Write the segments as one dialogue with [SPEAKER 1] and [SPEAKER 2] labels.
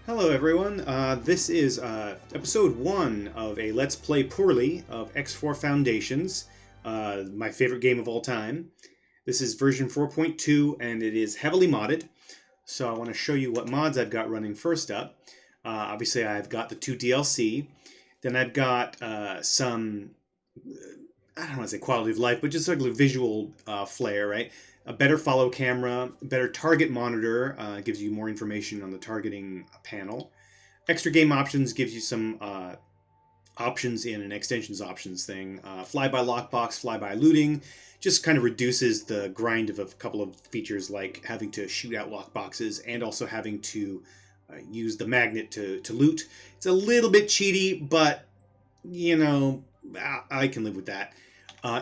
[SPEAKER 1] Hello, everyone. This is episode 1 of a Let's Play Poorly of X4 Foundations, my favorite game of all time. This is version 4.2, and it is heavily modded. So I want to show you what mods I've got running first up. Obviously, I've got the 2 DLC. Then I've got some, I don't want to say quality of life, but just like a visual flair, right? A better follow camera, better target monitor, gives you more information on the targeting panel. Extra game options gives you some options in an extensions options thing. Flyby lockbox, flyby looting, just kind of reduces the grind of a couple of features like having to shoot out lockboxes and also having to use the magnet to loot. It's a little bit cheaty, but you know, I can live with that.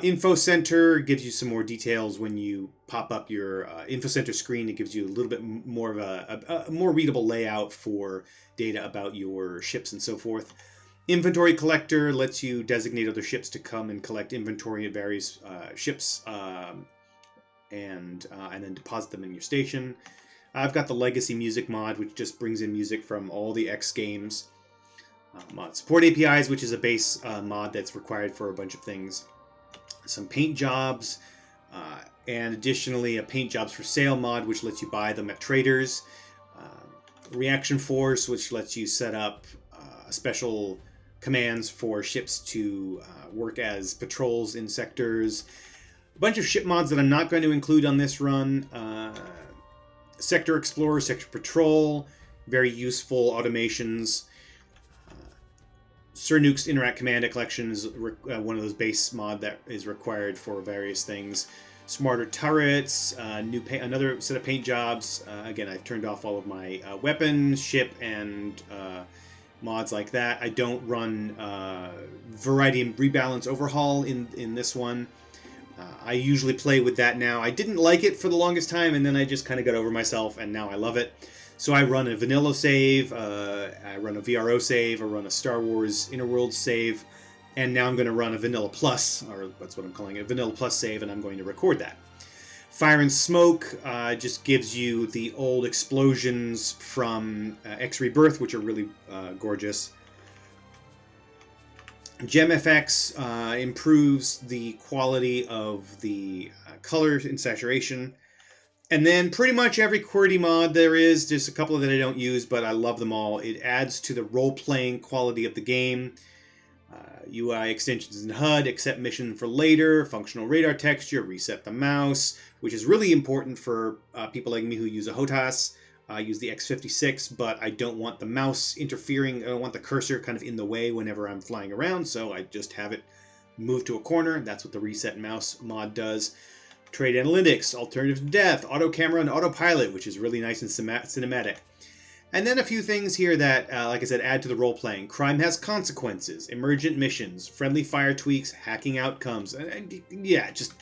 [SPEAKER 1] Info Center gives you some more details when you pop up your Info Center screen. It gives you a little bit more of a more readable layout for data about your ships and so forth. Inventory Collector lets you designate other ships to come and collect inventory of various ships and then deposit them in your station. I've got the Legacy Music mod, which just brings in music from all the X games. Mod Support APIs, which is a base mod that's required for a bunch of things. Some paint jobs, and additionally a paint jobs for sale mod, which lets you buy them at traders. Reaction Force, which lets you set up special commands for ships to work as patrols in sectors. A bunch of ship mods that I'm not going to include on this run. Sector Explorer, Sector Patrol, very useful automations. Sir Nuke's Interact Command Collection is one of those base mod that is required for various things. Smarter turrets, another set of paint jobs. Again, I've turned off all of my weapons, ship, and mods like that. I don't run Variety and Rebalance Overhaul in this one. I usually play with that now. I didn't like it for the longest time, and then I just kind of got over myself, and now I love it. So I run a vanilla save, I run a VRO save, I run a Star Wars Inner Worlds save, and now I'm going to run a Vanilla Plus, or that's what I'm calling it, Vanilla Plus save, and I'm going to record that. Fire and Smoke just gives you the old explosions from X Rebirth, which are really gorgeous. GemFX improves the quality of the colors and saturation. And then pretty much every QWERTY mod there is, just a couple that I don't use, but I love them all. It adds to the role-playing quality of the game. UI extensions in HUD, accept mission for later, functional radar texture, reset the mouse, which is really important for people like me who use a HOTAS. I use the X56, but I don't want the mouse interfering. I don't want the cursor kind of in the way whenever I'm flying around, so I just have it move to a corner. That's what the reset mouse mod does. Trade analytics, alternative to death, auto camera, and autopilot, which is really nice and cinematic. And then a few things here that, like I said, add to the role-playing. Crime has consequences, emergent missions, friendly fire tweaks, hacking outcomes. Yeah, just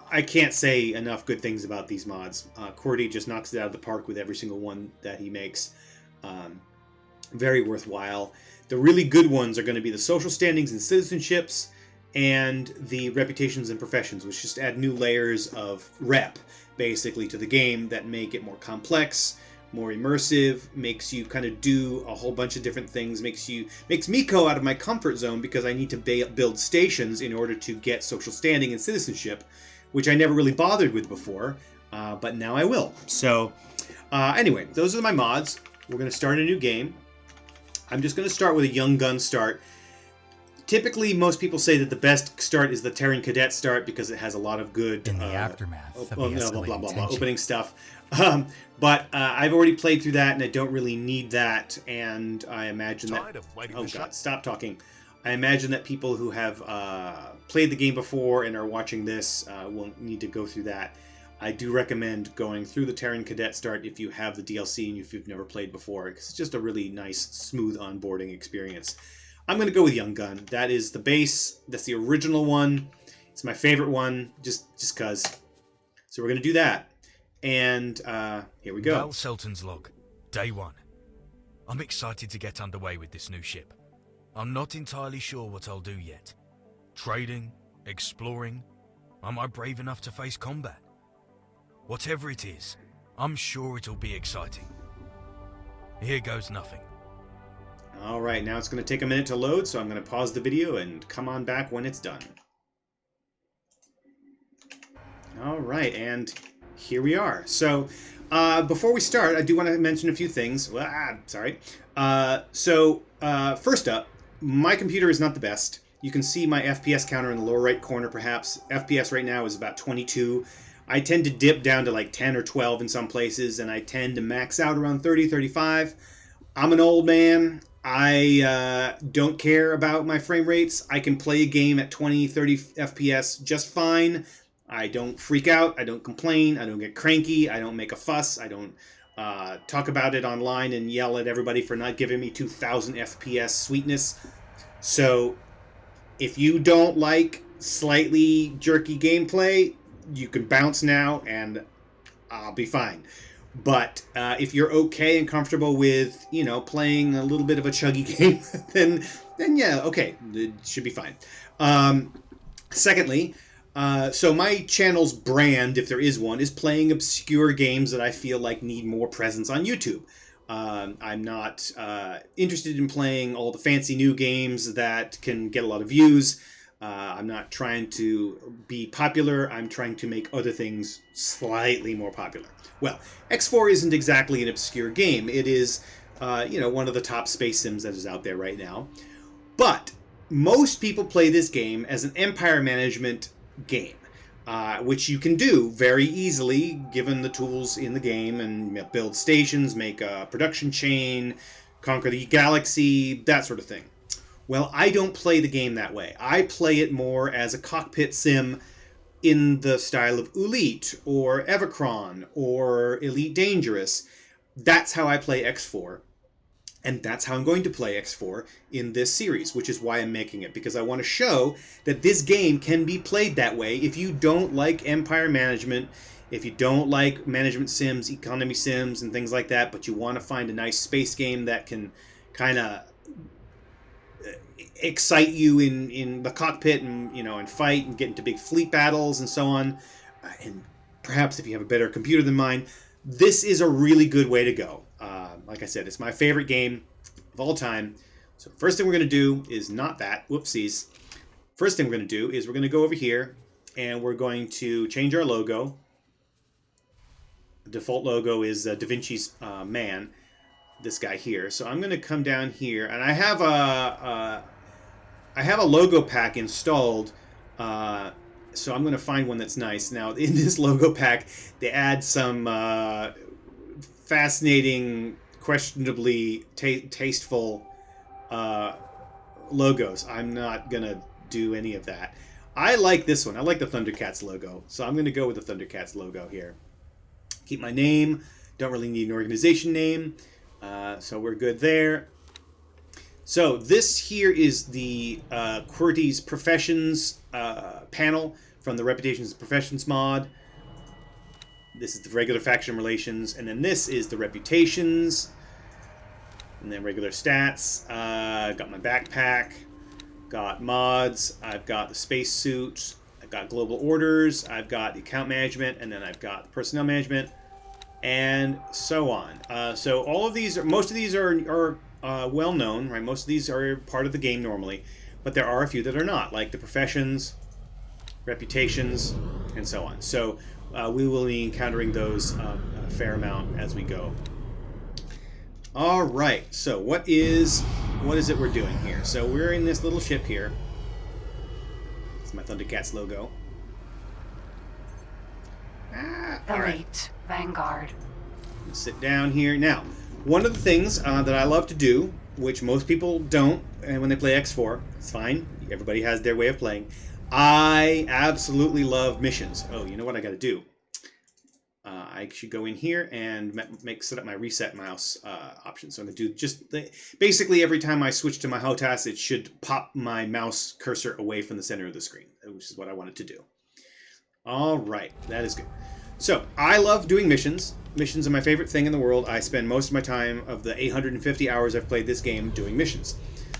[SPEAKER 1] I can't say enough good things about these mods. QWERTY just knocks it out of the park with every single one that he makes. Very worthwhile. The really good ones are going to be the social standings and citizenships, and the reputations and professions, which just add new layers of rep, basically, to the game that make it more complex, more immersive, makes you kind of do a whole bunch of different things, makes me go out of my comfort zone because I need to build stations in order to get social standing and citizenship, which I never really bothered with before, but now I will. So, anyway, those are my mods. We're going to start a new game. I'm just going to start with a young gun start. Typically, most people say that the best start is the Terran Cadet start because it has a lot of good
[SPEAKER 2] in the aftermath of the
[SPEAKER 1] opening stuff. But I've already played through that, and I don't really need that. And I imagine that. Oh God, stop talking. I imagine that people who have played the game before and are watching this won't need to go through that. I do recommend going through the Terran Cadet start if you have the DLC and if you've never played before, because it's just a really nice, smooth onboarding experience. I'm going to go with Young Gun. That is the base. That's the original one. It's my favorite one, just because. So we're going to do that. And here we go.
[SPEAKER 2] Val Selton's log, day 1. I'm excited to get underway with this new ship. I'm not entirely sure what I'll do yet. Trading, exploring, am I brave enough to face combat? Whatever it is, I'm sure it'll be exciting. Here goes nothing.
[SPEAKER 1] All right, now it's going to take a minute to load, so I'm going to pause the video and come on back when it's done. All right, and here we are. So, before we start, I do want to mention a few things. Sorry. First up, my computer is not the best. You can see my FPS counter in the lower right corner, perhaps. FPS right now is about 22. I tend to dip down to like 10 or 12 in some places, and I tend to max out around 30, 35. I'm an old man. I don't care about my frame rates. I can play a game at 20, 30 FPS just fine. I don't freak out. I don't complain. I don't get cranky. I don't make a fuss. I don't talk about it online and yell at everybody for not giving me 2000 FPS sweetness. So if you don't like slightly jerky gameplay, you can bounce now and I'll be fine. But if you're okay and comfortable with, playing a little bit of a chuggy game, then yeah, okay, it should be fine. Secondly, so my channel's brand, if there is one, is playing obscure games that I feel like need more presence on YouTube. I'm not interested in playing all the fancy new games that can get a lot of views. I'm not trying to be popular. I'm trying to make other things slightly more popular. Well, X4 isn't exactly an obscure game. It is, one of the top space sims that is out there right now. But most people play this game as an empire management game, which you can do very easily given the tools in the game, and build stations, make a production chain, conquer the galaxy, that sort of thing. Well, I don't play the game that way. I play it more as a cockpit sim in the style of Elite or Evercron or Elite Dangerous. That's how I play X4. And that's how I'm going to play X4 in this series, which is why I'm making it, because I want to show that this game can be played that way. If you don't like empire management, if you don't like management sims, economy sims, and things like that, but you want to find a nice space game that can kind of excite you in the cockpit and fight and get into big fleet battles and so on, and perhaps if you have a better computer than mine, this is a really good way to go. Like I said, it's my favorite game of all time. So first thing we're going to do is not that. Whoopsies. First thing we're going to do is we're going to go over here and we're going to change our logo. The default logo is Da Vinci's man, this guy here. So I'm going to come down here, and I have a logo pack installed. So I'm going to find one that's nice. Now, in this logo pack, they add some fascinating, questionably tasteful logos. I'm not going to do any of that. I like this one. I like the Thundercats logo. So I'm going to go with the Thundercats logo here. Keep my name. Don't really need an organization name. So we're good there. So this here is the QWERTY's Professions panel from the Reputations and Professions mod. This is the regular faction relations, and then this is the reputations, and then regular stats. Got my backpack, got mods, I've got the space suit, I've got global orders, I've got the account management, and then I've got personnel management, and so on. So all of these, most of these are well known, right? Most of these are part of the game normally, but there are a few that are not, like the professions, reputations, and so on. So we will be encountering those a fair amount as we go. All right. So what is it we're doing here? So we're in this little ship here. It's my Thundercats logo.
[SPEAKER 3] The late Vanguard.
[SPEAKER 1] Sit down here now. One of the things that I love to do, which most people don't, and when they play X4, it's fine. Everybody has their way of playing. I absolutely love missions. Oh, you know what I got to do? I should go in here and set up my reset mouse option. So I'm going to do basically every time I switch to my HOTAS, it should pop my mouse cursor away from the center of the screen, which is what I wanted to do. All right, that is good. So I love doing missions. Missions are my favorite thing in the world. I spend most of my time of the 850 hours I've played this game doing missions.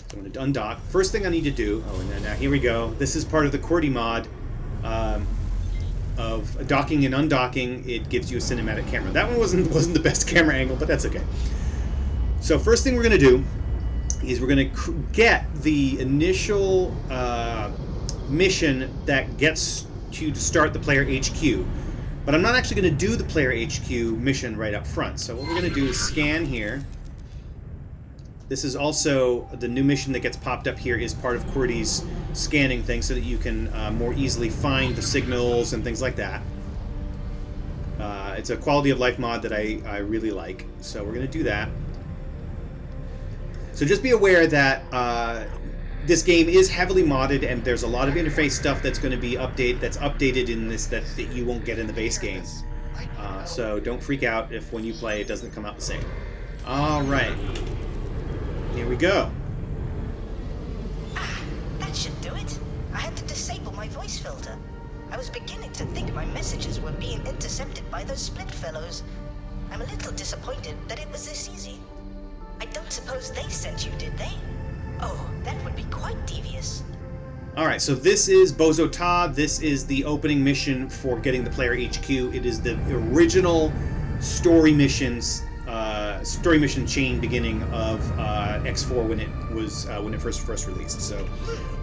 [SPEAKER 1] So I'm going to undock. First thing I need to do, now here we go. This is part of the QWERTY mod of docking and undocking. It gives you a cinematic camera. That one wasn't the best camera angle, but that's okay. So first thing we're going to do is we're going to get the initial mission that gets you to start the player HQ. But I'm not actually going to do the player HQ mission right up front. So what we're going to do is scan here. This is also the new mission that gets popped up here is part of QWERTY's scanning thing so that you can more easily find the signals and things like that. It's a quality of life mod that I really like. So we're going to do that. So just be aware that this game is heavily modded, and there's a lot of interface stuff that's going to be updated in this that you won't get in the base game. So don't freak out if when you play it doesn't come out the same. All right, here we go.
[SPEAKER 4] That should do it. I had to disable my voice filter. I was beginning to think my messages were being intercepted by those split fellows. I'm a little disappointed that it was this easy. I don't suppose they sent you, did they? Oh, that would be quite devious.
[SPEAKER 1] Alright, so this is Bozo Ta. This is the opening mission for getting the player HQ. It is the original story mission chain beginning of X4 when it first released. So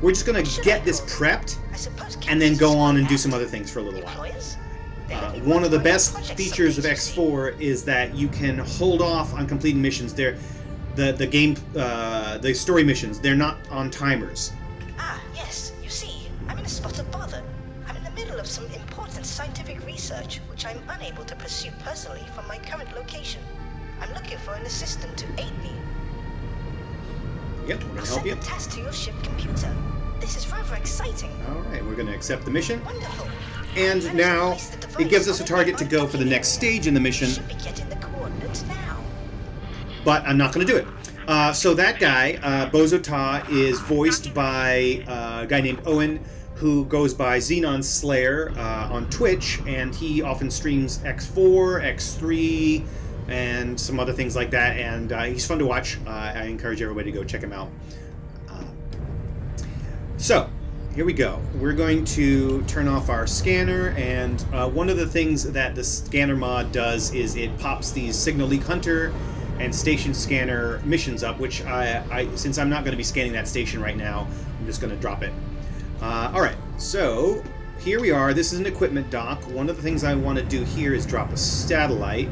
[SPEAKER 1] we're just gonna get this prepped and then go on and do some other things for a little while. One of the best features of X4 is that you can hold off on completing missions. The story missions, they're not on timers.
[SPEAKER 4] Ah, yes, you see, I'm in a spot of bother. I'm in the middle of some important scientific research, which I'm unable to pursue personally from my current location. I'm looking for an assistant to aid me.
[SPEAKER 1] Yep, we're going to help you.
[SPEAKER 4] I'll send the task to your ship computer. This is rather exciting.
[SPEAKER 1] Alright, we're going to accept the mission.
[SPEAKER 4] Wonderful.
[SPEAKER 1] And now, it gives us a target to go for the next stage in the mission.
[SPEAKER 4] Should be getting the coordinates now.
[SPEAKER 1] But I'm not going to do it. So that guy, Bozo Ta, is voiced by a guy named Owen, who goes by Xenon Slayer on Twitch, and he often streams X4, X3, and some other things like that, and he's fun to watch. I encourage everybody to go check him out. So, here we go. We're going to turn off our scanner, and one of the things that the scanner mod does is it pops these Signal Leak Hunter and Station Scanner missions up, which since I'm not going to be scanning that station right now, I'm just going to drop it. Alright, so here we are. This is an equipment dock. One of the things I want to do here is drop a satellite.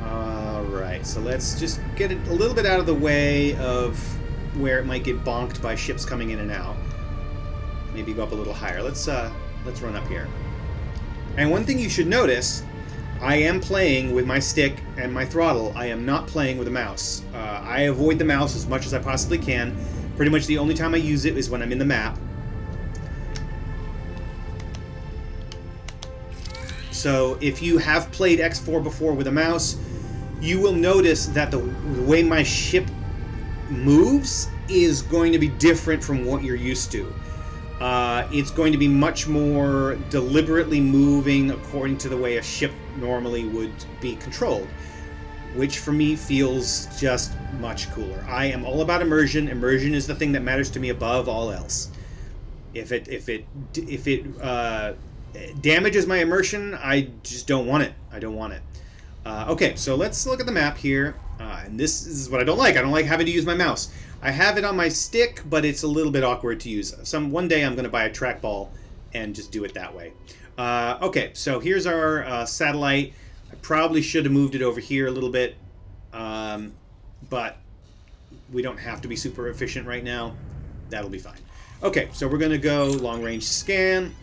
[SPEAKER 1] Alright, so let's just get it a little bit out of the way of where it might get bonked by ships coming in and out. Maybe go up a little higher. Let's run up here. And one thing you should notice, I am playing with my stick and my throttle. I am not playing with a mouse. I avoid the mouse as much as I possibly can. Pretty much the only time I use it is when I'm in the map. So if you have played X4 before with a mouse, you will notice that the way my ship moves is going to be different from what you're used to. It's going to be much more deliberately moving according to the way a ship normally would be controlled, which for me feels just much cooler. I am all about immersion. Immersion is the thing that matters to me above all else. If it damages my immersion, I just don't want it. I don't want it. Okay, so let's look at the map here. And this is what I don't like. I don't like having to use my mouse. I have it on my stick, but it's a little bit awkward to use. One day I'm going to buy a trackball and just do it that way. Okay, so here's our satellite. I probably should have moved it over here a little bit, but we don't have to be super efficient right now. That'll be fine. Okay, so we're going to go long-range scan.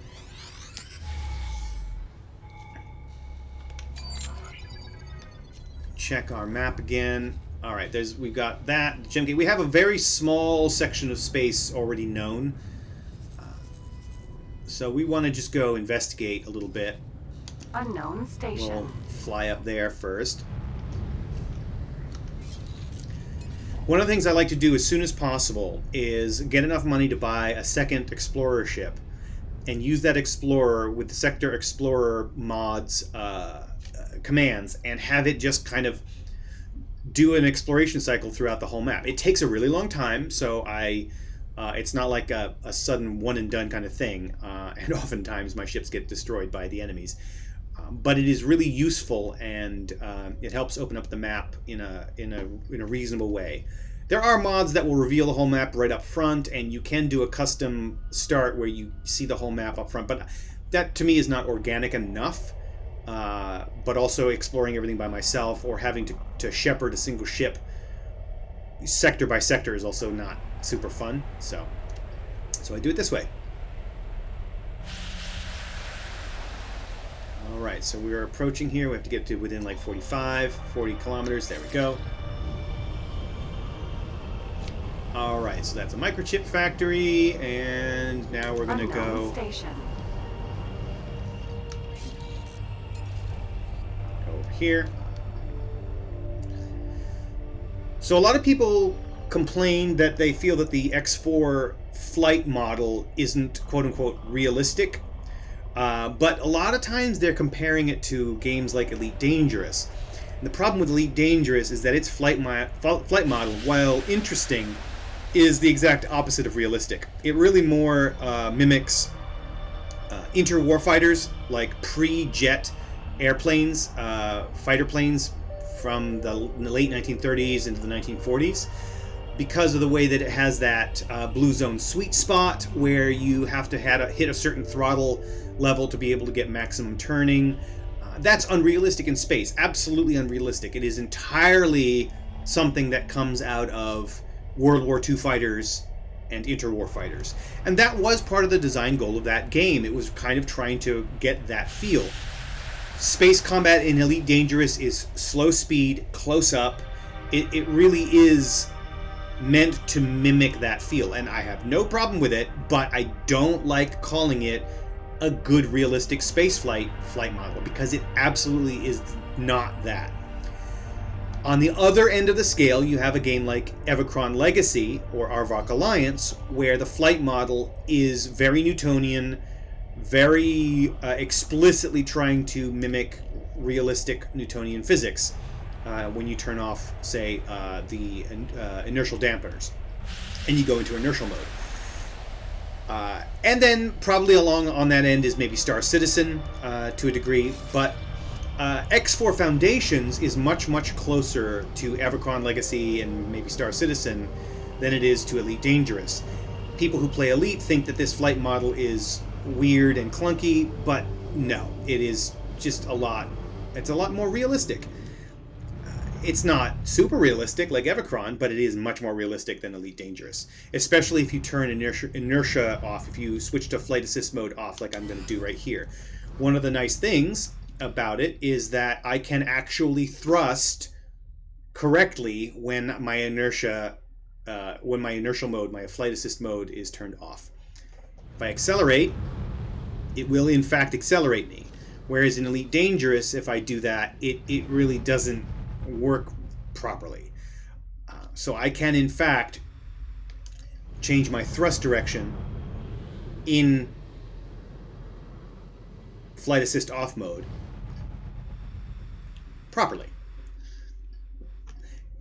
[SPEAKER 1] Check our map again. All right, we've got that gem gate. We have a very small section of space already known, so we want to just go investigate a little bit.
[SPEAKER 3] Unknown station.
[SPEAKER 1] We'll fly up there first. One of the things I like to do as soon as possible is get enough money to buy a second Explorer ship and use that Explorer with the Sector Explorer mods commands and have it just kind of do an exploration cycle throughout the whole map. It takes a really long time, so it's not like a sudden one and done kind of thing, and oftentimes my ships get destroyed by the enemies. but it is really useful, and it helps open up the map in a reasonable way. There are mods that will reveal the whole map right up front, and you can do a custom start where you see the whole map up front, but that to me is not organic enough. But also exploring everything by myself or having to shepherd a single ship sector by sector is also not super fun. So I do it this way. Alright, so we're approaching here. We have to get to within like 40 kilometers. There we go. Alright, so that's a microchip factory, and now we're going to go...
[SPEAKER 3] Station.
[SPEAKER 1] Over here. So a lot of people complain that they feel that the X4 flight model isn't quote-unquote realistic. But a lot of times they're comparing it to games like Elite Dangerous. And the problem with Elite Dangerous is that its flight model, while interesting, is the exact opposite of realistic. It really more mimics interwar fighters, like pre-jet airplanes, fighter planes from the late 1930s into the 1940s, because of the way that it has that blue zone sweet spot where you have to hit a certain throttle level to be able to get maximum turning. That's unrealistic in space, absolutely unrealistic. It is entirely something that comes out of World War II fighters and interwar fighters. And that was part of the design goal of that game. It was kind of trying to get that feel. Space combat in Elite Dangerous is slow speed, close up. It really is meant to mimic that feel, and I have no problem with it, but I don't like calling it a good realistic spaceflight model, because it absolutely is not that. On the other end of the scale, you have a game like Evacron Legacy or Arvok Alliance, where the flight model is very Newtonian, very explicitly trying to mimic realistic Newtonian physics when you turn off, say, the inertial dampeners, and you go into inertial mode. And then probably along on that end is maybe Star Citizen to a degree, but X4 Foundations is much, much closer to Evacron Legacy and maybe Star Citizen than it is to Elite Dangerous. People who play Elite think that this flight model is weird and clunky, but no, it is just it's a lot more realistic. It's not super realistic like Evacron, but it is much more realistic than Elite Dangerous, especially if you turn inertia off, if you switch to flight assist mode off like I'm going to do right here. One of the nice things about it is that I can actually thrust correctly when my inertial mode, my flight assist mode, is turned off. If I accelerate, it will in fact accelerate me. Whereas in Elite Dangerous, if I do that, it really doesn't work properly. So I can in fact change my thrust direction in flight assist off mode properly.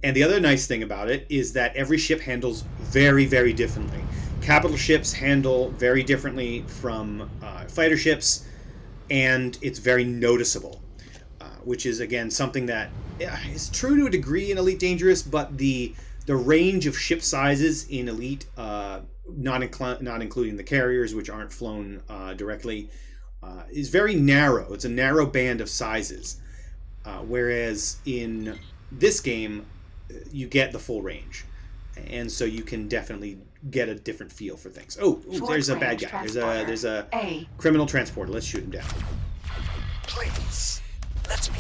[SPEAKER 1] And the other nice thing about it is that every ship handles very, very differently. Capital ships handle very differently from fighter ships, and it's very noticeable, which is again something that is true to a degree in Elite Dangerous, but the range of ship sizes in Elite, not including the carriers, which aren't flown directly, is very narrow. It's a narrow band of sizes, whereas in this game you get the full range, and so you can definitely get a different feel for things. Oh, there's a bad guy. There's a criminal transporter. Let's shoot him down.
[SPEAKER 5] Please, let's be.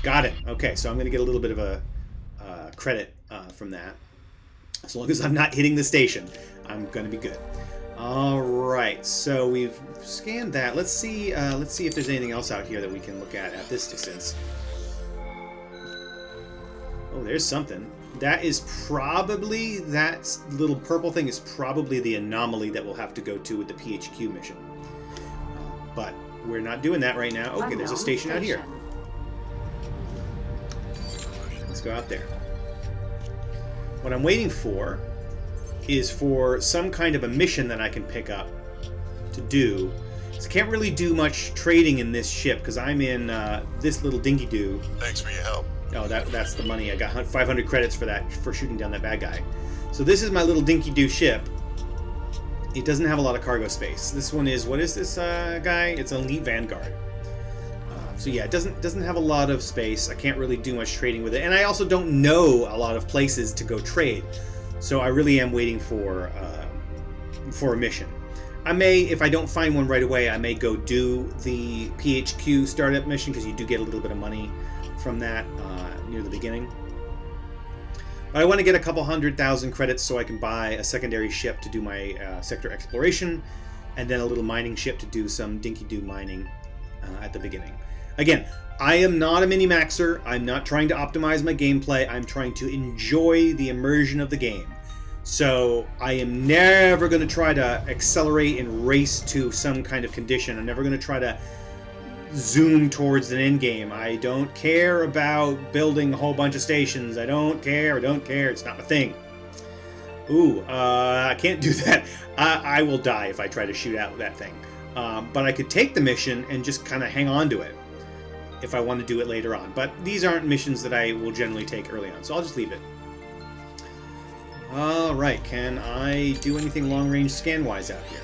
[SPEAKER 1] Got him. Okay, so I'm going to get a little bit of a credit from that. As long as I'm not hitting the station, I'm going to be good. All right, so we've scanned that. Let's see if there's anything else out here that we can look at this distance. Oh, there's something. That little purple thing is probably the anomaly that we'll have to go to with the PHQ mission. But we're not doing that right now. Okay, there's a station out here. Let's go out there. What I'm waiting for is for some kind of a mission that I can pick up to do. So I can't really do much trading in this ship because I'm in this little dinky-doo.
[SPEAKER 5] Thanks for your help.
[SPEAKER 1] Oh, that's the money. I got 500 credits for that, for shooting down that bad guy. So this is my little dinky-doo ship. It doesn't have a lot of cargo space. This one is, what is this guy? It's an Elite Vanguard. So yeah, it doesn't have a lot of space. I can't really do much trading with it. And I also don't know a lot of places to go trade. So I really am waiting for a mission. I may, if I don't find one right away, I may go do the PHQ startup mission, because you do get a little bit of money from that near the beginning. But I want to get a couple 100,000 credits so I can buy a secondary ship to do my sector exploration, and then a little mining ship to do some dinky-doo mining at the beginning. Again, I am not a mini-maxer. I'm not trying to optimize my gameplay. I'm trying to enjoy the immersion of the game. So I am never going to try to accelerate and race to some kind of condition. I'm never going to try to zoom towards an end game. I don't care about building a whole bunch of stations. I don't care. It's not my thing. Ooh, I can't do that. I will die if I try to shoot out that thing. But I could take the mission and just kind of hang on to it if I want to do it later on. But these aren't missions that I will generally take early on, so I'll just leave it. Alright, can I do anything long-range scan-wise out here?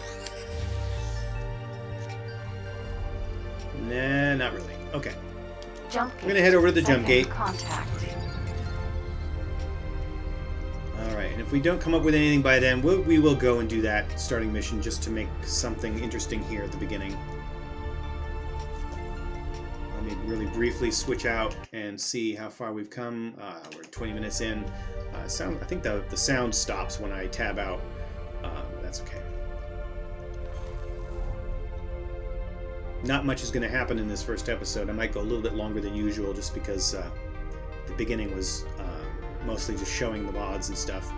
[SPEAKER 1] Nah, not really. Okay.
[SPEAKER 3] Jump
[SPEAKER 1] We're going to head over to the jump
[SPEAKER 3] Second
[SPEAKER 1] gate.
[SPEAKER 3] Contact.
[SPEAKER 1] Alright, and if we don't come up with anything by then, we will go and do that starting mission just to make something interesting here at the beginning. Let me really briefly switch out and see how far we've come. We're 20 minutes in. I think the sound stops when I tab out. But that's okay. Not much is going to happen in this first episode. I might go a little bit longer than usual just because the beginning was mostly just showing the mods and stuff.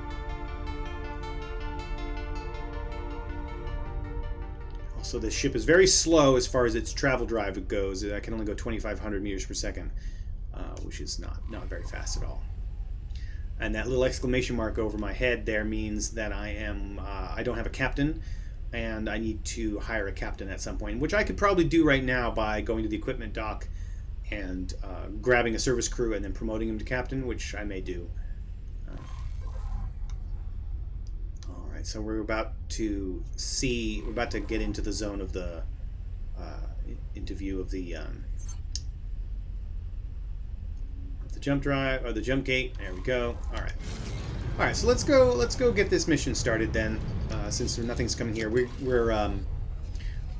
[SPEAKER 1] Also, this ship is very slow as far as its travel drive goes. I can only go 2,500 meters per second, which is not very fast at all. And that little exclamation mark over my head there means that I don't have a captain, and I need to hire a captain at some point, which I could probably do right now by going to the equipment dock and grabbing a service crew and then promoting him to captain, which I may do. Alright, so we're about to get into the zone of the into view of the jump drive, or the jump gate. There we go. Alright, so let's go get this mission started then, since nothing's coming here. We're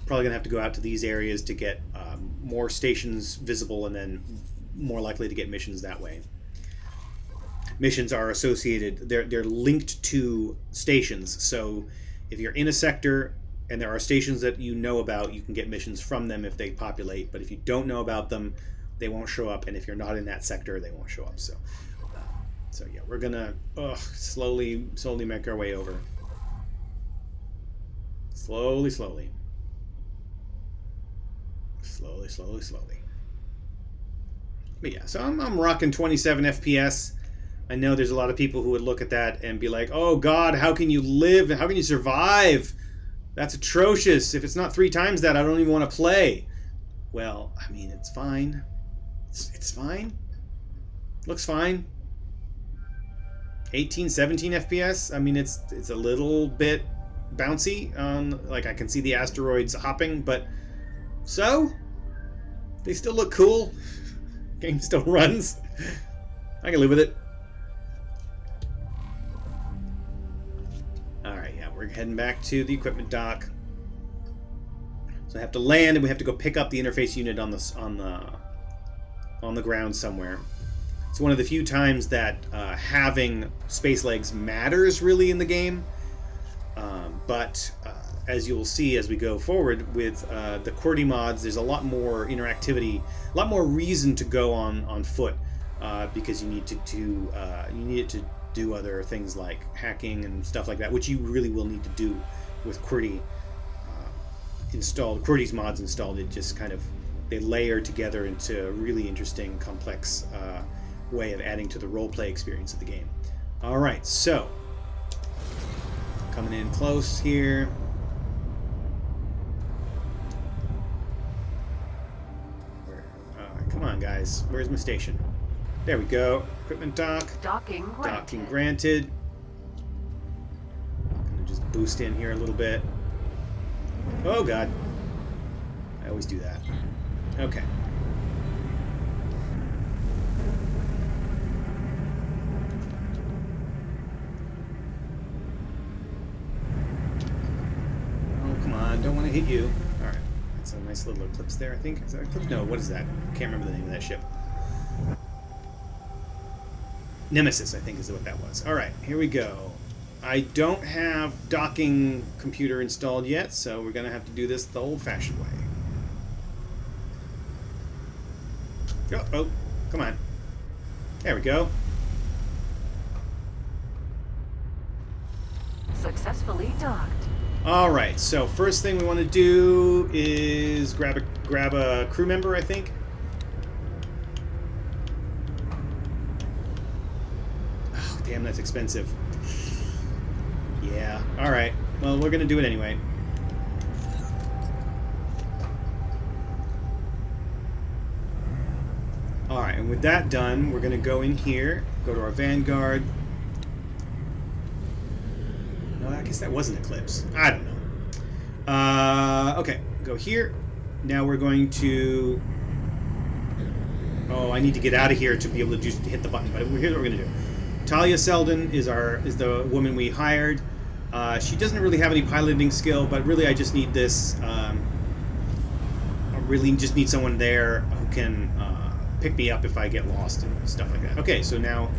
[SPEAKER 1] probably gonna have to go out to these areas to get more stations visible, and then more likely to get missions that way. Missions are associated, they're linked to stations, so if you're in a sector and there are stations that you know about, you can get missions from them if they populate, but if you don't know about them, they won't show up, and if you're not in that sector, they won't show up. So yeah, we're gonna slowly make our way over. Slowly. But yeah, so I'm rocking 27 FPS. I know there's a lot of people who would look at that and be like, "Oh God, how can you live? How can you survive? That's atrocious. If it's not 3 times that, I don't even want to play." Well, I mean, it's fine. It's fine. Looks fine. 18, 17 FPS. I mean, it's a little bit bouncy. Like I can see the asteroids hopping, but so they still look cool. Game still runs. I can live with it. All right, yeah, we're heading back to the equipment dock. So I have to land, and we have to go pick up the interface unit on the ground somewhere. It's one of the few times that having space legs matters really in the game. But as you'll see as we go forward with the QWERTY mods, there's a lot more interactivity, a lot more reason to go on foot, because you need to do other things like hacking and stuff like that, which you really will need to do with QWERTY installed. QWERTY's mods installed, it just kind of, they layer together into a really interesting, complex way of adding to the roleplay experience of the game. All right, so coming in close here. guys? Where's my station? There we go. Equipment dock.
[SPEAKER 3] Docking granted.
[SPEAKER 1] Docking granted. Gonna just boost in here a little bit. Oh god. I always do that. Okay. Oh, come on. Don't want to hit you. Alright. That's a nice little eclipse there, I think. Is that an eclipse? No, what is that? I can't remember the name of that ship. Nemesis, I think, is what that was. Alright, here we go. I don't have docking computer installed yet, so we're going to have to do this the old-fashioned way. Oh, come on. There we go.
[SPEAKER 3] Successfully docked.
[SPEAKER 1] Alright, so first thing we want to do is grab a crew member, I think. Oh, damn, that's expensive. Yeah, alright. Well, we're going to do it anyway. Alright, and with that done, we're going to go in here, go to our Vanguard. No, I guess that was an Eclipse. I don't know. Okay, go here. Now we're going to... Oh, I need to get out of here to be able to just hit the button, but here's what we're going to do. Talia Selden is the woman we hired. She doesn't really have any piloting skill, but really I just need this... I really just need someone there who can pick me up if I get lost and stuff like that. Okay, so now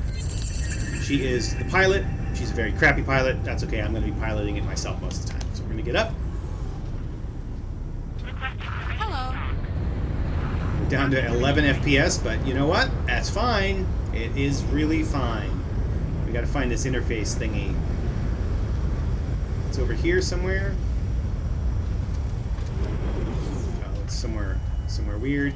[SPEAKER 1] she is the pilot. She's a very crappy pilot. That's okay, I'm going to be piloting it myself most of the time. So we're going to get up.
[SPEAKER 3] Hello.
[SPEAKER 1] We're down to 11 FPS, but you know what? That's fine. It is really fine. We got to find this interface thingy. It's over here somewhere. Oh, it's somewhere weird.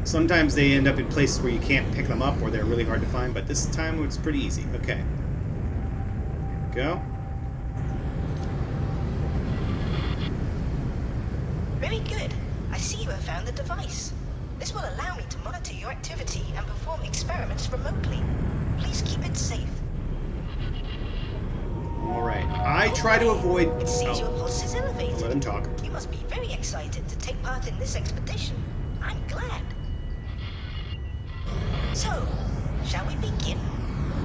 [SPEAKER 1] Sometimes they end up in places where you can't pick them up or they're really hard to find, but this time it's pretty easy. Okay. Go.
[SPEAKER 4] Very good. I see you have found the device. This will allow me to monitor your activity and perform experiments remotely. Please keep it safe.
[SPEAKER 1] Alright. I try to avoid...
[SPEAKER 4] It seems your pulse is elevated.
[SPEAKER 1] Let him talk.
[SPEAKER 4] You must be very excited to take part in this expedition. I'm glad. So, shall we begin?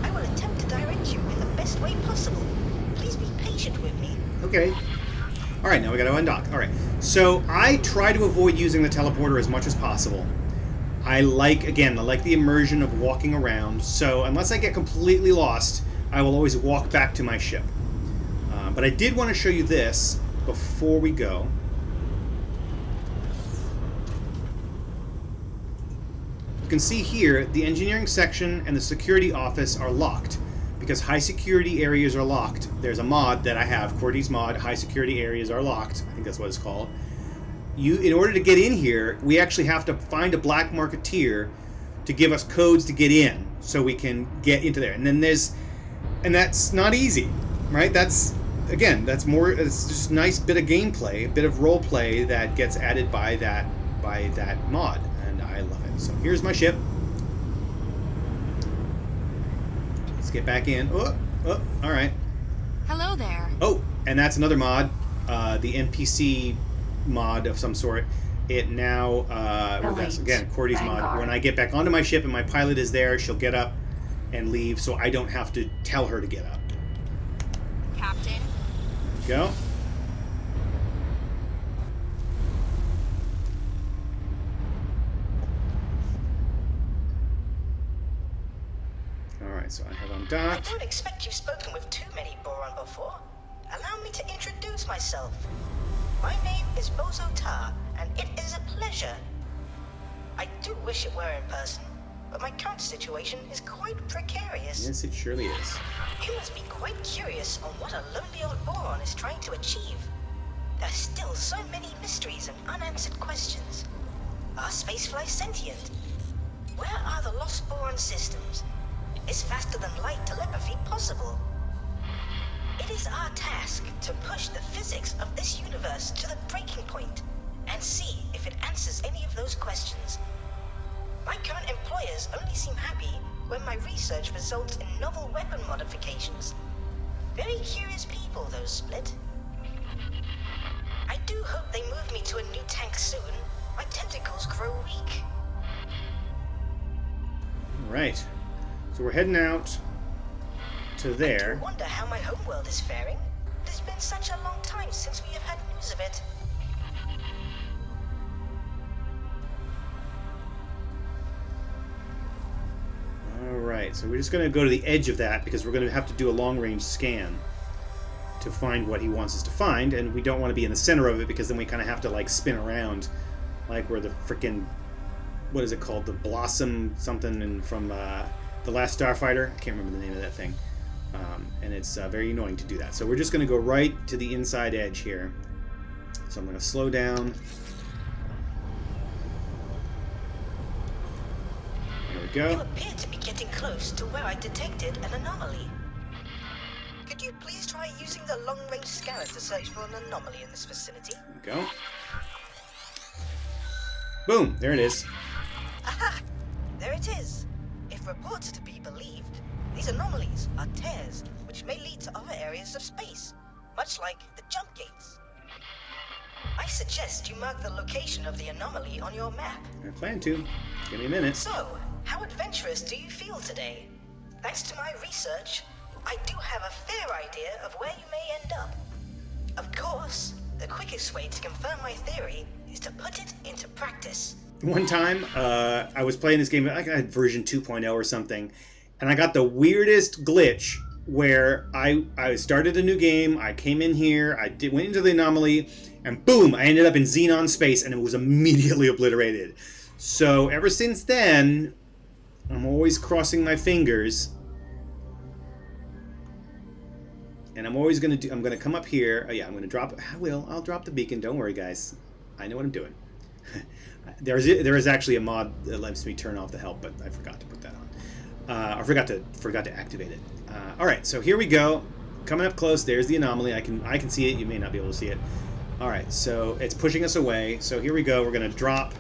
[SPEAKER 4] I will attempt to direct you in the best way possible. Please be patient with me.
[SPEAKER 1] Okay. Alright, now we gotta undock. Alright. So, I try to avoid using the teleporter as much as possible. I like the immersion of walking around, so unless I get completely lost, I will always walk back to my ship. But I did want to show you this before we go. You can see here, the engineering section and the security office are locked because high security areas are locked. There's a mod that I have, Cordy's mod, high security areas are locked. I think that's what it's called. In order to get in here, we actually have to find a black marketeer to give us codes to get in so we can get into there. And that's not easy, right? It's just a nice bit of gameplay, a bit of role play that gets added by that mod, and I love it. So here's my ship. Let's get back in. Oh, all right.
[SPEAKER 3] Hello there.
[SPEAKER 1] Oh, and that's another mod, the NPC mod of some sort. It now, that's, again, Cordy's mod. When I get back onto my ship and my pilot is there, she'll get up and leave, so I don't have to tell her to get up.
[SPEAKER 3] Captain.
[SPEAKER 1] Go. Alright, so I have
[SPEAKER 4] I
[SPEAKER 1] undocked.
[SPEAKER 4] don't expect you've spoken with too many Boron before. Allow me to introduce myself. My name is Bozo Tar, and it is a pleasure. I do wish it were in person, but my current situation is quite precarious.
[SPEAKER 1] Yes, it surely is.
[SPEAKER 4] You must be quite curious on what a lonely old Boron is trying to achieve. There's still so many mysteries and unanswered questions. Are spaceflies sentient? Where are the lost Boron systems? Is faster than light telepathy possible? It is our task to push the physics of this universe to the breaking point and see if it answers any of those questions. My current employers only seem happy when my research results in novel weapon modifications. Very curious people, those Split. I do hope they move me to a new tank soon. My tentacles grow weak.
[SPEAKER 1] Alright. So we're heading out to there.
[SPEAKER 4] I do wonder how my homeworld is faring. It has been such a long time since we have had news of it.
[SPEAKER 1] Alright, so we're just going to go to the edge of that because we're going to have to do a long-range scan to find what he wants us to find, and we don't want to be in the center of it because then we kind of have to, like, spin around like we're the frickin', what is it called? The Blossom something from The Last Starfighter? I can't remember the name of that thing. And it's very annoying to do that. So we're just going to go right to the inside edge here. So I'm going to slow down. There we go.
[SPEAKER 4] You appear to be getting close to where I detected an anomaly. Could you please try using the long-range scanner to search for an anomaly in this vicinity?
[SPEAKER 1] There we go. Boom! There it is.
[SPEAKER 4] Aha! There it is. If reports are to be believed, these anomalies are tears which may lead to other areas of space, much like the jump gates. I suggest you mark the location of the anomaly on your map.
[SPEAKER 1] I plan to. Give me a minute.
[SPEAKER 4] So, how adventurous do you feel today? Thanks to my research, I do have a fair idea of where you may end up. Of course, the quickest way to confirm my theory is to put it into practice.
[SPEAKER 1] One time, I was playing this game, I had version 2.0 or something, and I got the weirdest glitch where I started a new game, I came in here, went into the anomaly, and boom, I ended up in Xenon space, and it was immediately obliterated. So ever since then, I'm always crossing my fingers, and I'm always gonna I'm gonna come up here. Oh yeah, I'm gonna drop. I'll drop the beacon. Don't worry, guys. I know what I'm doing. There is actually a mod that lets me turn off the help, but I forgot to put that on. I forgot to activate it. All right, so here we go. Coming up close. There's the anomaly. I can see it. You may not be able to see it. All right, so it's pushing us away. So here we go. We're gonna drop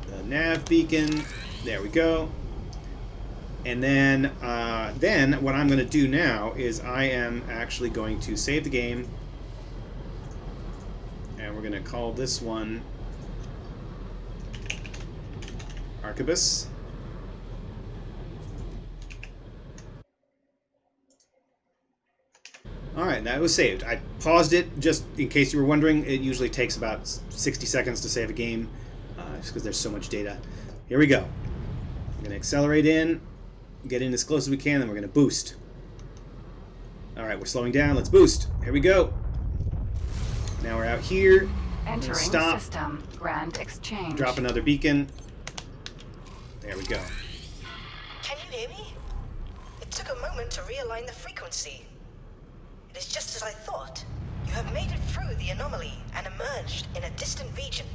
[SPEAKER 1] the nav beacon. There we go. And then what I'm going to do now is I am actually going to save the game, and we're going to call this one Arquebus. Alright, that was saved. I paused it just in case you were wondering. It usually takes about 60 seconds to save a game, just because there's so much data. Here we go. I'm going to accelerate in, get in as close as we can, then we're going to boost. Alright, we're slowing down. Let's boost. Here we go. Now we're out here.
[SPEAKER 3] Entering
[SPEAKER 1] Stop.
[SPEAKER 3] system. Grand exchange.
[SPEAKER 1] Drop another beacon. There we go.
[SPEAKER 4] Can you hear me? It took a moment to realign the frequency. It is just as I thought. You have made it through the anomaly and emerged in a distant region.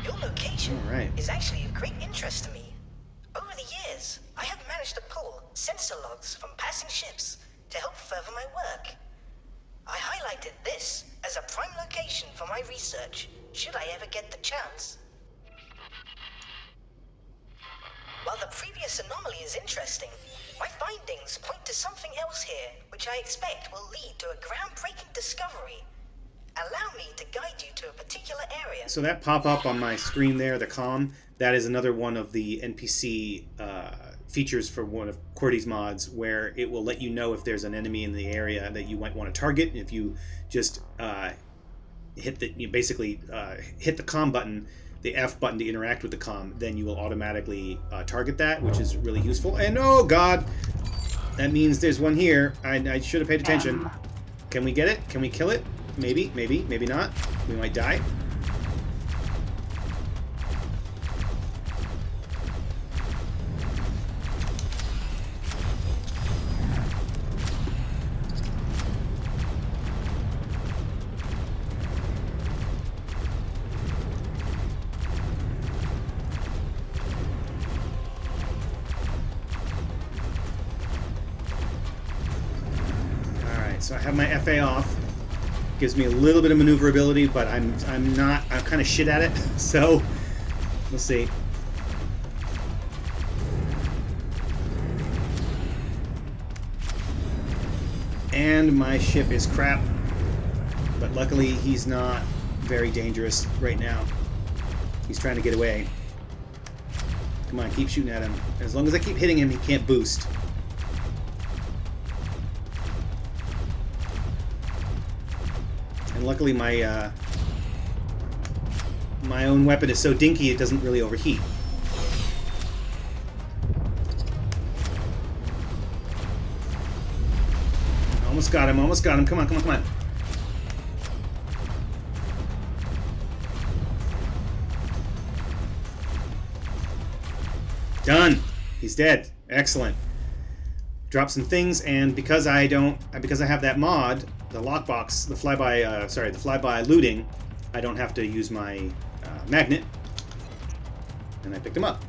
[SPEAKER 4] Your location is actually of great interest to me. Over the years, I have managed to pull sensor logs from passing ships to help further my work. I highlighted this as a prime location for my research, should I ever get the chance. While the previous anomaly is interesting, my findings point to something else here, which I expect will lead to a groundbreaking discovery. Allow me to guide you to a particular area.
[SPEAKER 1] So that pop-up on my screen there, the comm, that is another one of the NPC features for one of QWERTY's mods, where it will let you know if there's an enemy in the area that you might want to target. If you just hit the comm button, the F button to interact with the comm, then you will automatically target that, which is really useful. And oh god, that means there's one here. I should have paid attention. Can we get it? Can we kill it? Maybe, maybe, maybe not. We might die. so I have my FA off. Gives me a little bit of maneuverability, but I'm kind of shit at it. So we'll see. And my ship is crap, but luckily he's not very dangerous right now. He's trying to get away. Come on, keep shooting at him. As long as I keep hitting him, he can't boost. And luckily my my own weapon is so dinky it doesn't really overheat. Almost got him, almost got him. Come on, come on, come on. Done. He's dead. Excellent. Drop some things, and because I have that mod, the lockbox, the flyby looting, I don't have to use my magnet, and I picked him up.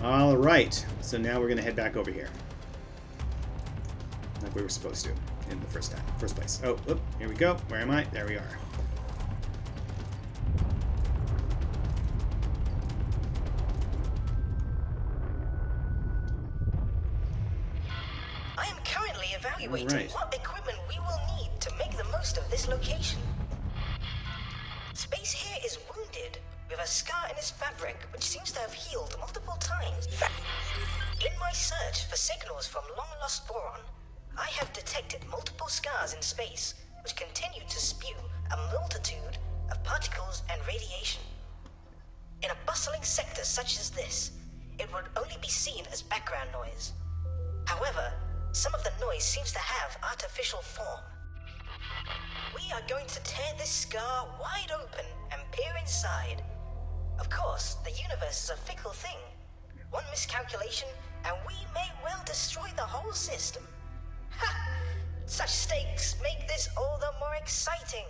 [SPEAKER 1] All right. So now we're gonna head back over here, like we were supposed to in the first place. Oh, whoop, here we go. Where am I? There we are.
[SPEAKER 4] I am currently evaluating
[SPEAKER 1] Right.
[SPEAKER 4] what equipment we will need to make the most of this location. Space here is wounded, with a scar in its fabric which seems to have healed multiple times. In my search for signals from long-lost boron, I have detected multiple scars in space which continue to spew a multitude of particles and radiation. In a bustling sector such as this, it would only be seen as background noise. However, some of the noise seems to have artificial form. We are going to tear this scar wide open and peer inside. Of course, the universe is a fickle thing. One miscalculation, and we may well destroy the whole system. Ha! Such stakes make this all the more exciting.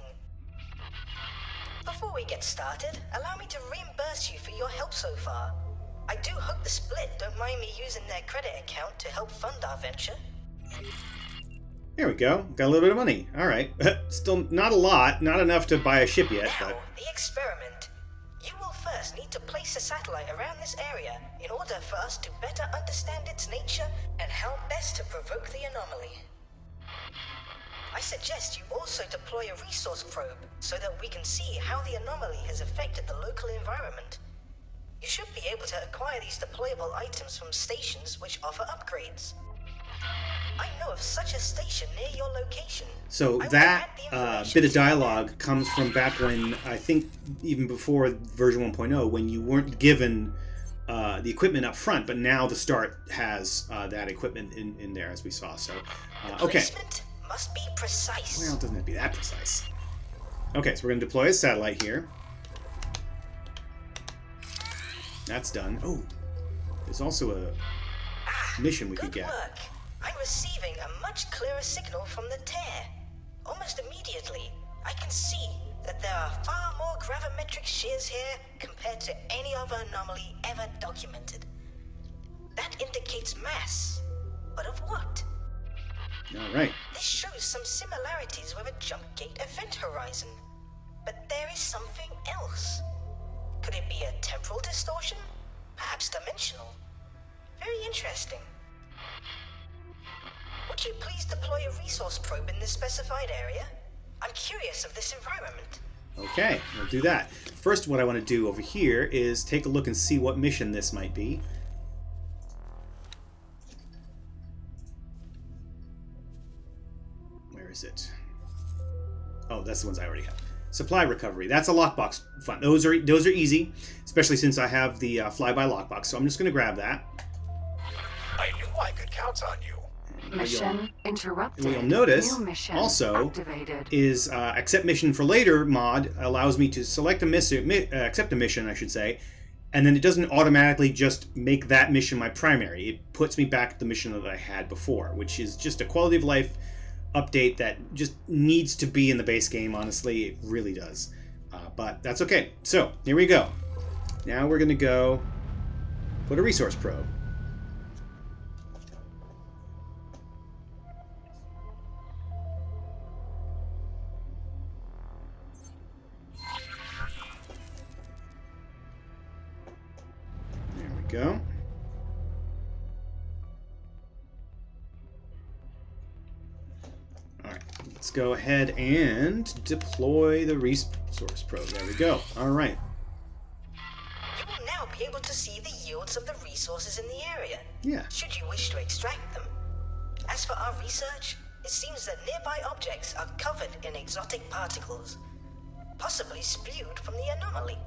[SPEAKER 4] Before we get started, allow me to reimburse you for your help so far. I do hope the Split don't mind me using their credit account to help fund our venture.
[SPEAKER 1] There we go. Got a little bit of money. All right. Still not a lot. Not enough to buy a ship yet.
[SPEAKER 4] Now,
[SPEAKER 1] But
[SPEAKER 4] the experiment. You will first need to place a satellite around this area in order for us to better understand its nature and how best to provoke the anomaly. I suggest you also deploy a resource probe so that we can see how the anomaly has affected the local environment. You should be able to acquire these deployable items from stations which offer upgrades. I know of such a station near your location.
[SPEAKER 1] so
[SPEAKER 4] I will
[SPEAKER 1] that
[SPEAKER 4] add the information
[SPEAKER 1] bit of
[SPEAKER 4] to your
[SPEAKER 1] dialogue comes from back when, I think even before version 1.0, when you weren't given the equipment up front, but now the start has that equipment in there, as we saw. So, okay.
[SPEAKER 4] Placement must be precise.
[SPEAKER 1] Well, it doesn't have to be that precise. Okay, so we're going to deploy a satellite here. That's done. Oh, there's also a mission we could
[SPEAKER 4] Good
[SPEAKER 1] get.
[SPEAKER 4] work. I'm receiving a much clearer signal from the tear. Almost immediately, I can see that there are far more gravimetric shears here compared to any other anomaly ever documented. That indicates mass. But of what?
[SPEAKER 1] All right.
[SPEAKER 4] This shows some similarities with a jump gate event horizon. But there is something else. Could it be a temporal distortion? Perhaps dimensional? Very interesting. Would you please deploy a resource probe in this specified area? I'm curious of this environment.
[SPEAKER 1] Okay, we'll do that. First, what I want to do over here is take a look and see what mission this might be. Where is it? Oh, that's the ones I already have. Supply recovery. That's a lockbox fun. Those are easy, especially since I have the flyby lockbox. So I'm just going to grab that.
[SPEAKER 5] I knew I could count on you.
[SPEAKER 3] Mission interrupted.
[SPEAKER 1] What you'll notice
[SPEAKER 3] New mission
[SPEAKER 1] also
[SPEAKER 3] activated.
[SPEAKER 1] is accept mission for later mod allows me to select a mission, accept a mission, I should say, and then it doesn't automatically just make that mission my primary. It puts me back at the mission that I had before, which is just a quality of life update that just needs to be in the base game. Honestly, it really does. But that's okay. So here we go. Now we're going to go put a resource probe. go. Alright, let's go ahead and deploy the resource probe. There we go. Alright.
[SPEAKER 4] You will now be able to see the yields of the resources in the area,
[SPEAKER 1] Yeah.
[SPEAKER 4] should you wish to extract them. As for our research, it seems that nearby objects are covered in exotic particles, possibly spewed from the anomaly.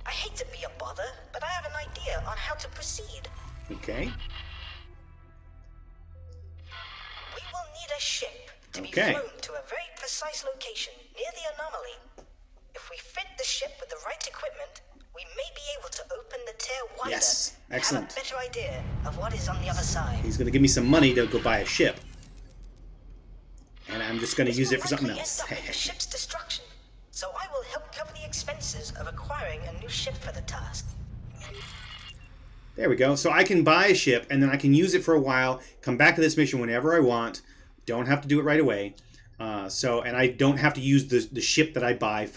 [SPEAKER 4] I hate to be a bother, but I have an idea on how to proceed.
[SPEAKER 1] Okay.
[SPEAKER 4] We will need a ship to be
[SPEAKER 1] Okay.
[SPEAKER 4] flown to a very precise location near the anomaly. If we fit the ship with the right equipment, we may be able to open the tear wider
[SPEAKER 1] Yes.
[SPEAKER 4] and
[SPEAKER 1] Excellent.
[SPEAKER 4] have a better idea of what is on the other side.
[SPEAKER 1] He's going to give me some money to go buy a ship. And I'm just going to use it for something else.
[SPEAKER 4] End up in the ship's destruction, so I will help cover the expenses of acquiring a new ship for the task.
[SPEAKER 1] There we go. So I can buy a ship, and then I can use it for a while, come back to this mission whenever I want. Don't have to do it right away. And I don't have to use the ship that I buy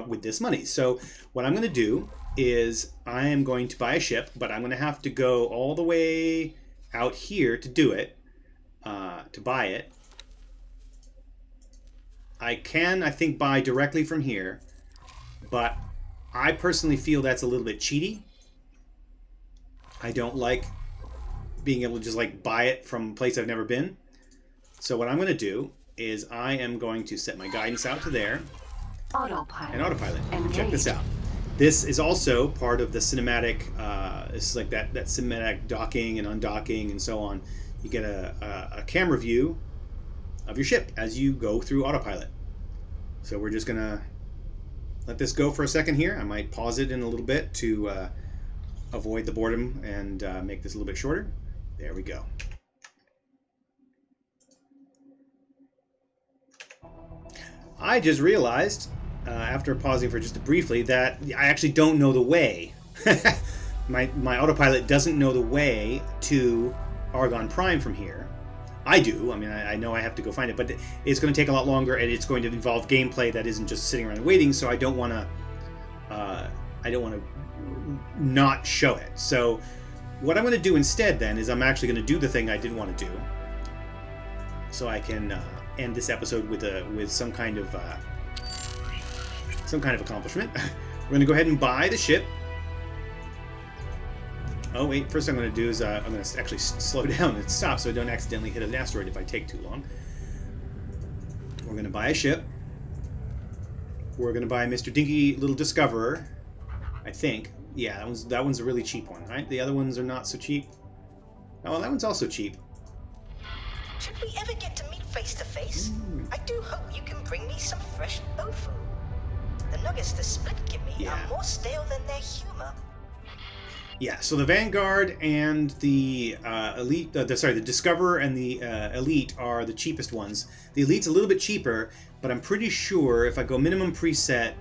[SPEAKER 1] with this money. So what I'm going to do is I am going to buy a ship, but I'm going to have to go all the way out here to do it, to buy it. I can, I think, buy directly from here, but I personally feel that's a little bit cheaty. I don't like being able to just like buy it from a place I've never been. So what I'm going to do is I am going to set my guidance out to there.
[SPEAKER 3] Autopilot.
[SPEAKER 1] And autopilot.
[SPEAKER 3] Engaged.
[SPEAKER 1] Check this out. This is also part of the cinematic. It's like that cinematic docking and undocking and so on. You get a camera view of your ship as you go through autopilot. So we're just gonna let this go for a second here. I might pause it in a little bit to avoid the boredom and make this a little bit shorter. There we go. I just realized, after pausing for just briefly, that I actually don't know the way. my autopilot doesn't know the way to Argon Prime from here. I do. I mean, I know I have to go find it, but it's going to take a lot longer, and it's going to involve gameplay that isn't just sitting around waiting. So I don't want to. Not show it. So what I'm going to do instead then is I'm actually going to do the thing I did want to do, so I can end this episode with some kind of accomplishment. We're going to go ahead and buy the ship. Oh wait, first I'm going to do is I'm going to actually slow down and stop so I don't accidentally hit an asteroid if I take too long. We're going to buy a ship. We're going to buy Mr. Dinky Little Discoverer, I think. Yeah, that one's a really cheap one, right? The other ones are not so cheap. Oh, that one's also cheap.
[SPEAKER 4] Should we ever get to meet face to face, I do hope you can bring me some fresh tofu. The nuggets the Split give me
[SPEAKER 1] Yeah.
[SPEAKER 4] are more stale than their humor.
[SPEAKER 1] Yeah, so the Vanguard and the Elite, the Discoverer and the Elite are the cheapest ones. The Elite's a little bit cheaper, but I'm pretty sure if I go minimum preset,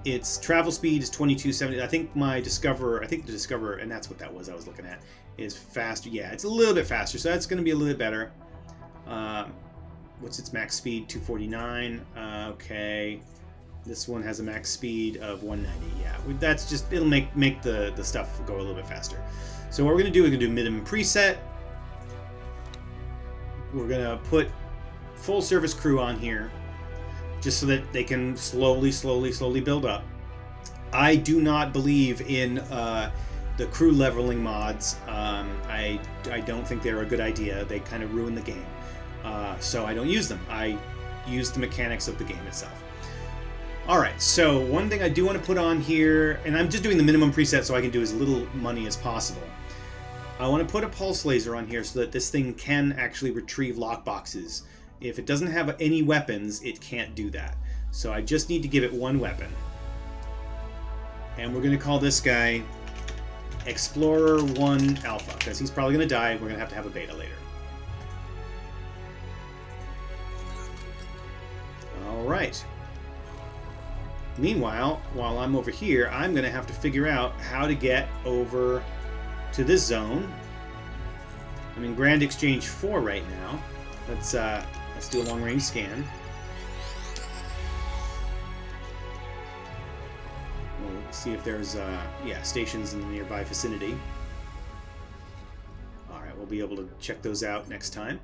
[SPEAKER 1] its travel speed is 2270. I think the Discoverer, and that's what that was I was looking at, is faster. Yeah, it's a little bit faster, so that's going to be a little bit better. What's its max speed? 249. Okay. This one has a max speed of 190. Yeah, that's just, it'll make the stuff go a little bit faster. So what we're going to do, we're going to do minimum preset. We're going to put full service crew on here, just so that they can slowly build up. I do not believe in the crew leveling mods. I don't think they're a good idea. They kind of ruin the game. So I don't use them. I use the mechanics of the game itself. Alright, so one thing I do want to put on here, and I'm just doing the minimum preset so I can do as little money as possible. I want to put a pulse laser on here so that this thing can actually retrieve lockboxes. If it doesn't have any weapons, it can't do that. So I just need to give it one weapon. And we're going to call this guy Explorer 1 Alpha, because he's probably going to die. We're going to have a beta later. Alright. Meanwhile, while I'm over here, I'm going to have to figure out how to get over to this zone. I'm in Grand Exchange 4 right now. Let's do a long-range scan. We'll see if there's, yeah, stations in the nearby vicinity. Alright, we'll be able to check those out next time.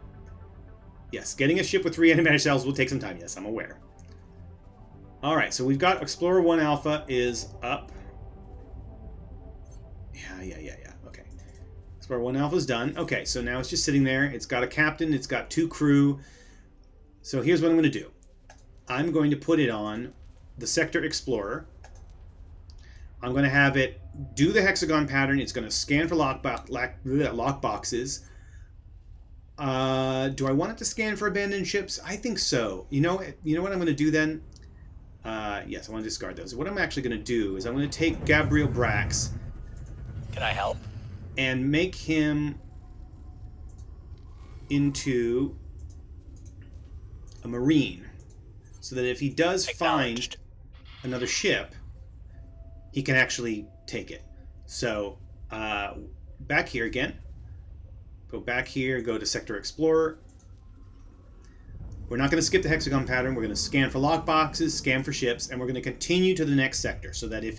[SPEAKER 1] Yes, getting a ship with 3 antimatter cells will take some time. Yes, I'm aware. Alright, so we've got Explorer 1 Alpha is up. Yeah. Okay. Explorer 1 Alpha is done. Okay, so now it's just sitting there. It's got a captain. It's got 2 crew. So here's what I'm going to do. I'm going to put it on the Sector Explorer. I'm going to have it do the hexagon pattern. It's going to scan for lock boxes. Do I want it to scan for abandoned ships? I think so. You know what I'm going to do then? Yes, I want to discard those. What I'm actually going to do is I'm going to take Gabriel Brax.
[SPEAKER 5] Can I help?
[SPEAKER 1] And make him into a Marine. So that if he does find another ship, he can actually take it. So, back here again. Go back here, go to Sector Explorer. We're not going to skip the hexagon pattern. We're going to scan for lockboxes, scan for ships, and we're going to continue to the next sector so that if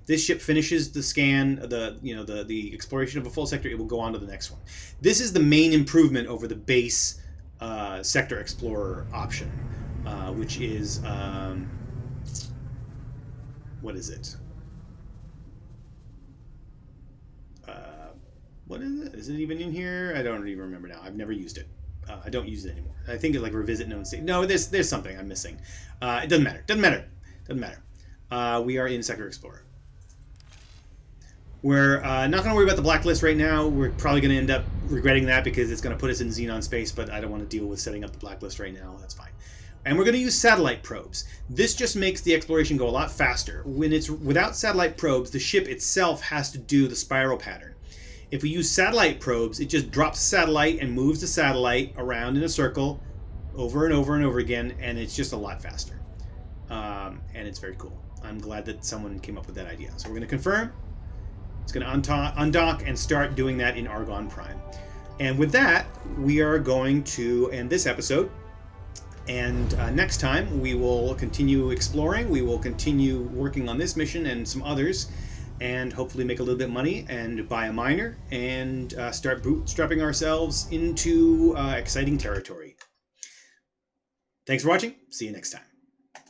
[SPEAKER 1] this ship finishes the scan, the exploration of a full sector, it will go on to the next one. This is the main improvement over the base Sector Explorer option, which is what is it? What is it? Is it even in here? I don't even remember now. I've never used it. I don't use it anymore. I think it's like revisit known state. No, there's something I'm missing. It doesn't matter. Doesn't matter. We are in Sector Explorer. We're not going to worry about the blacklist right now. We're probably going to end up regretting that because it's going to put us in Xenon space, but I don't want to deal with setting up the blacklist right now. That's fine. And we're going to use satellite probes. This just makes the exploration go a lot faster. When it's without satellite probes, the ship itself has to do the spiral pattern. If we use satellite probes, it just drops the satellite and moves the satellite around in a circle over and over and over again, and it's just a lot faster. And it's very cool. I'm glad that someone came up with that idea. So we're going to confirm. It's going to undock and start doing that in Argon Prime. And with that, we are going to end this episode. And next time, we will continue exploring. We will continue working on this mission and some others. And hopefully make a little bit of money and buy a miner and start bootstrapping ourselves into exciting territory. Thanks for watching. See you next time.